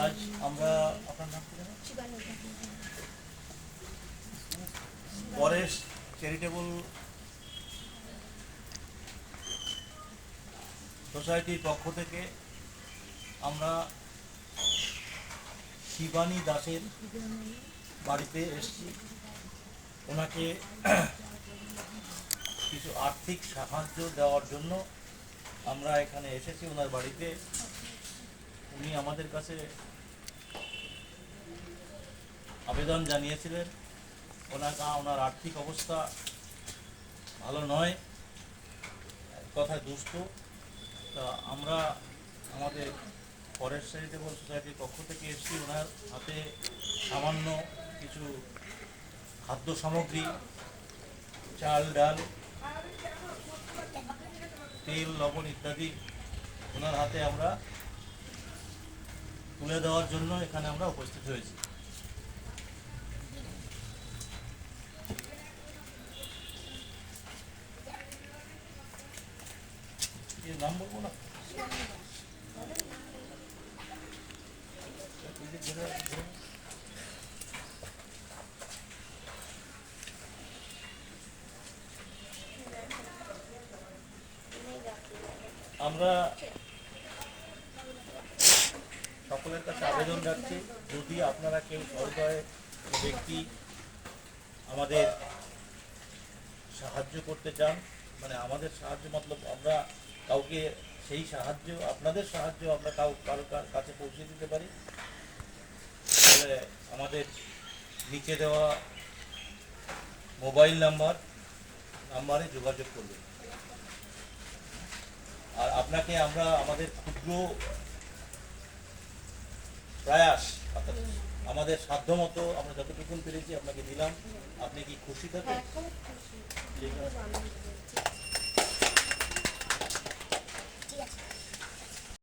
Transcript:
আজ আমরা আপনার নাম কি জানেন? পরেশ চ্যারিটেবল সোসাইটির পক্ষ থেকে আমরা শিবানী দাসের বাড়িতে এসেছি। ওনাকে কিছু আর্থিক সাহায্য দেওয়ার জন্য আমরা এখানে এসেছি ওনার বাড়িতে। উনি আমাদের কাছে আবেদন জানিয়েছিলেন, ওনার আর্থিক অবস্থা ভালো নয়, কথায় দুস্থ। তা আমরা আমাদের ফরেস্ট চ্যারিটেবল সোসাইটির পক্ষ থেকে এসেছি ওনার হাতে সামান্য কিছু খাদ্য সামগ্রী, চাল ডাল, তেল লবণ ইত্যাদি ওনার হাতে আমরা তুলে দেওয়ার জন্য এখানে আমরা উপস্থিত হয়েছি। এর নাম বলবো না, আমরা সকলের কাছে আবেদন রাখছি, যদি আপনারা কেউ সহৃদয় ব্যক্তি আমাদের সাহায্য করতে চান, মানে আমাদের সাহায্য মতলব আমরা কাউকে সেই সাহায্য, আপনাদের সাহায্য আমরা কারোর কাছে পৌঁছে দিতে পারি, তাহলে আমাদের নিচে দেওয়া মোবাইল নাম্বারে যোগাযোগ করবেন। আর আপনাকে আমরা আমাদের ক্ষুদ্র প্রয়াস, অর্থাৎ আমাদের সাধ্যমতো আমরা যতটুকুন পেরেছি আপনাকে দিলাম। আপনি কি খুশি থাকেন?